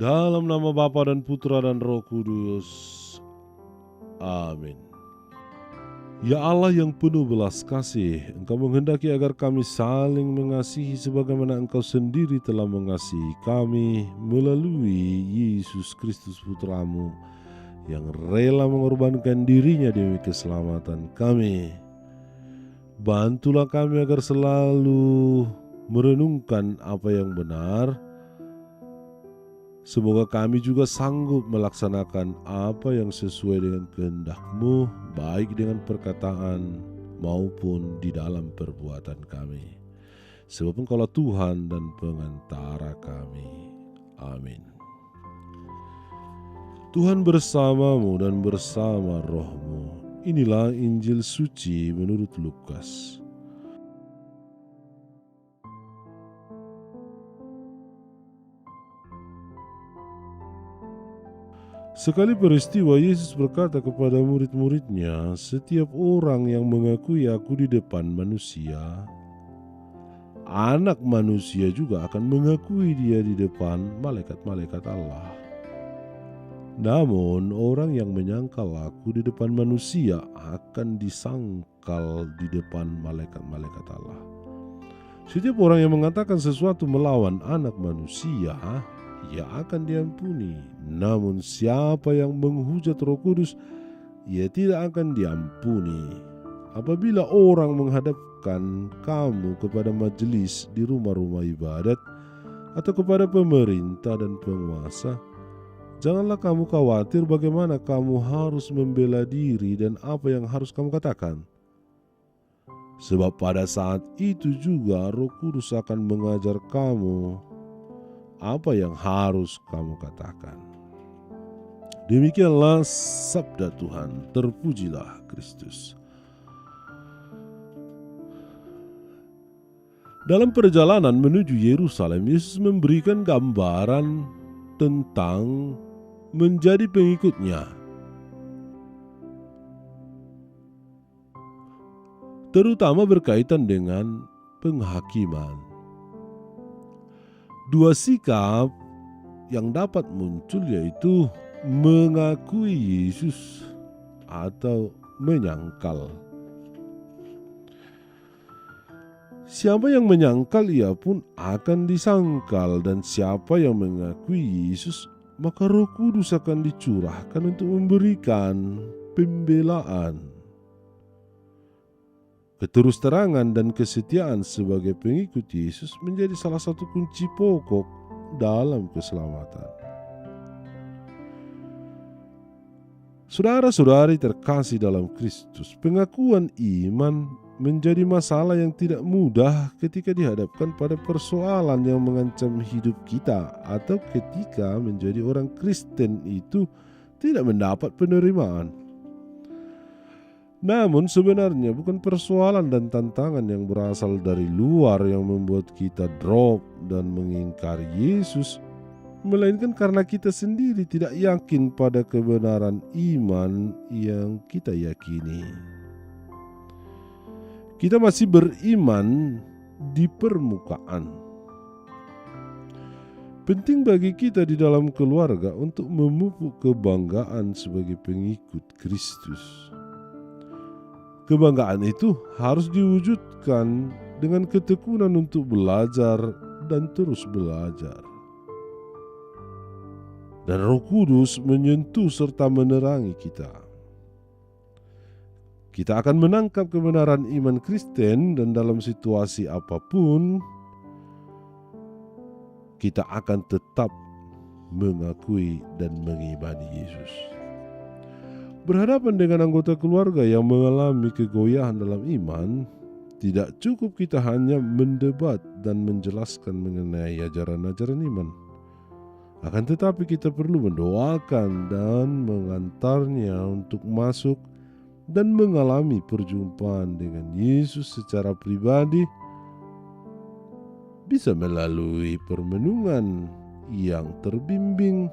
Dalam nama Bapa dan Putra dan Roh Kudus. Amin. Ya Allah yang penuh belas kasih, Engkau menghendaki agar kami saling mengasihi sebagaimana Engkau sendiri telah mengasihi kami melalui Yesus Kristus Putramu yang rela mengorbankan dirinya demi keselamatan kami. Bantulah kami agar selalu merenungkan apa yang benar. Semoga kami juga sanggup melaksanakan apa yang sesuai dengan kehendak-Mu, baik dengan perkataan maupun di dalam perbuatan kami. Sebab Engkaulah Tuhan dan pengantara kami. Amin. Tuhan bersamamu dan bersama rohmu. Inilah Injil suci menurut Lukas. Sekali peristiwa Yesus berkata kepada murid-muridnya, setiap orang yang mengakui aku di depan manusia, Anak Manusia juga akan mengakui dia di depan malaikat-malaikat Allah. Namun orang yang menyangkal aku di depan manusia akan disangkal di depan malaikat-malaikat Allah. Setiap orang yang mengatakan sesuatu melawan Anak Manusia, ia akan diampuni. Namun siapa yang menghujat Roh Kudus, ia tidak akan diampuni. Apabila orang menghadapkan kamu kepada majelis di rumah-rumah ibadat atau kepada pemerintah dan penguasa, janganlah kamu khawatir bagaimana kamu harus membela diri dan apa yang harus kamu katakan. Sebab pada saat itu juga Roh Kudus akan mengajar kamu apa yang harus kamu katakan. Demikianlah sabda Tuhan, terpujilah Kristus. Dalam perjalanan menuju Yerusalem, Yesus memberikan gambaran tentang menjadi pengikutnya, terutama berkaitan dengan penghakiman. Dua sikap yang dapat muncul yaitu mengakui Yesus atau menyangkal. Siapa yang menyangkal ia pun akan disangkal, dan siapa yang mengakui Yesus maka Roh Kudus akan dicurahkan untuk memberikan pembelaan. Keterus-terangan dan kesetiaan sebagai pengikut Yesus menjadi salah satu kunci pokok dalam keselamatan. Saudara-saudari terkasih dalam Kristus, pengakuan iman menjadi masalah yang tidak mudah ketika dihadapkan pada persoalan yang mengancam hidup kita atau ketika menjadi orang Kristen itu tidak mendapat penerimaan. Namun sebenarnya bukan persoalan dan tantangan yang berasal dari luar yang membuat kita drop dan mengingkari Yesus, melainkan karena kita sendiri tidak yakin pada kebenaran iman yang kita yakini. Kita masih beriman di permukaan. Penting bagi kita di dalam keluarga untuk memupuk kebanggaan sebagai pengikut Kristus. Kebanggaan itu harus diwujudkan dengan ketekunan untuk belajar dan terus belajar. Dan Roh Kudus menyentuh serta menerangi kita. Kita akan menangkap kebenaran iman Kristen, dan dalam situasi apapun kita akan tetap mengakui dan mengimani Yesus. Berhadapan dengan anggota keluarga yang mengalami kegoyahan dalam iman, tidak cukup kita hanya mendebat dan menjelaskan mengenai ajaran-ajaran iman. Akan tetapi kita perlu mendoakan dan mengantarnya untuk masuk dan mengalami perjumpaan dengan Yesus secara pribadi, bisa melalui permenungan yang terbimbing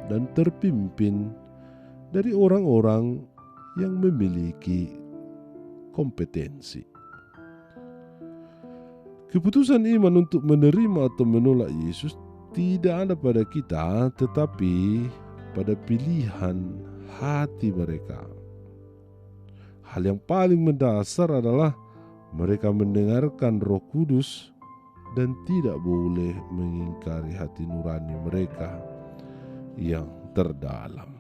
dan terpimpin dari orang-orang yang memiliki kompetensi. Keputusan iman untuk menerima atau menolak Yesus tidak ada pada kita, tetapi pada pilihan hati mereka. Hal yang paling mendasar adalah mereka mendengarkan Roh Kudus dan tidak boleh mengingkari hati nurani mereka yang terdalam.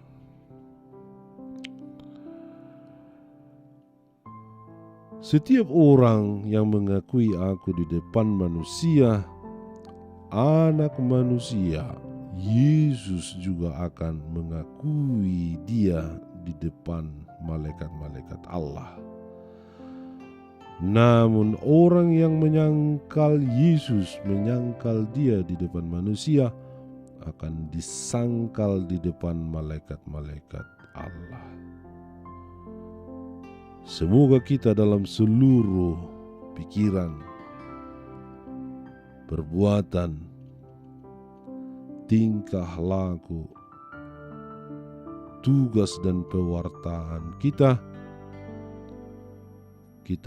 Setiap orang yang mengakui aku di depan manusia, Anak Manusia, Yesus juga akan mengakui dia di depan malaikat-malaikat Allah. Namun orang yang menyangkal Yesus, menyangkal dia di depan manusia, akan disangkal di depan malaikat-malaikat Allah. Semoga kita dalam seluruh pikiran, perbuatan, tingkah laku, tugas dan pewartaan kita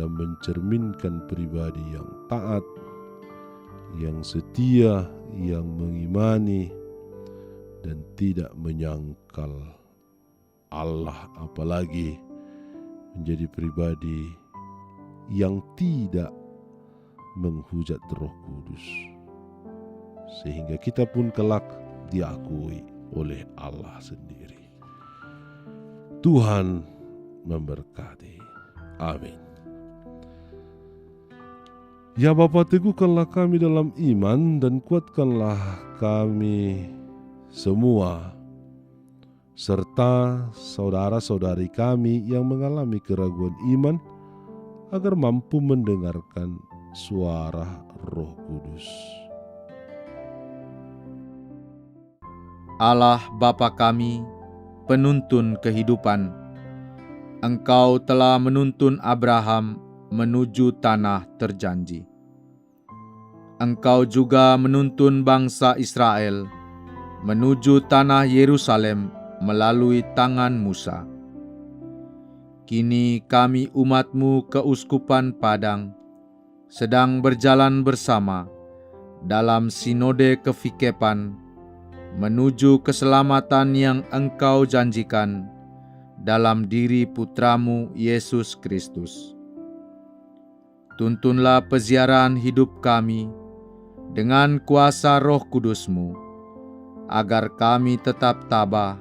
mencerminkan pribadi yang taat, yang setia, yang mengimani, dan tidak menyangkal Allah, apalagi menjadi pribadi yang tidak menghujat Roh Kudus, sehingga kita pun kelak diakui oleh Allah sendiri. Tuhan memberkati. Amin. Ya Bapa, teguhkanlah kami dalam iman dan kuatkanlah kami semua serta saudara-saudari kami yang mengalami keraguan iman agar mampu mendengarkan suara Roh Kudus. Allah Bapa kami, penuntun kehidupan, Engkau telah menuntun Abraham menuju tanah terjanji. Engkau juga menuntun bangsa Israel menuju tanah Yerusalem melalui tangan Musa. Kini kami umat-Mu keuskupan Padang sedang berjalan bersama dalam sinode kefikepan menuju keselamatan yang Engkau janjikan dalam diri Putramu Yesus Kristus. Tuntunlah peziarahan hidup kami dengan kuasa Roh Kudus-Mu, agar kami tetap tabah,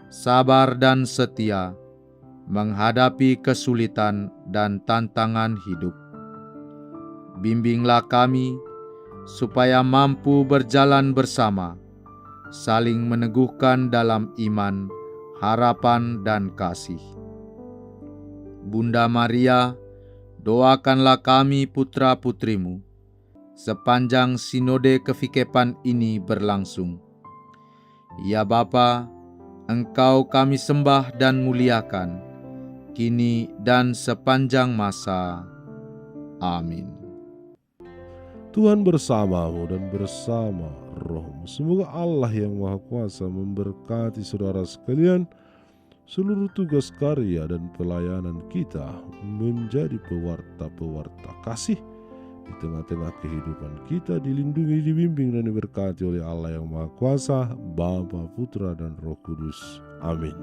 sabar dan setia menghadapi kesulitan dan tantangan hidup. Bimbinglah kami supaya mampu berjalan bersama, saling meneguhkan dalam iman, harapan dan kasih. Bunda Maria, doakanlah kami putra-putrimu sepanjang sinode kefikepan ini berlangsung. Ya Bapa, Engkau kami sembah dan muliakan, kini dan sepanjang masa. Amin. Tuhan bersamamu dan bersama rohmu. Semoga Allah yang Maha Kuasa memberkati saudara sekalian, seluruh tugas karya dan pelayanan kita menjadi pewarta-pewarta kasih di tengah-tengah kehidupan kita, dilindungi, dibimbing dan diberkati oleh Allah yang Maha Kuasa, Bapa, Putra dan Roh Kudus. Amin.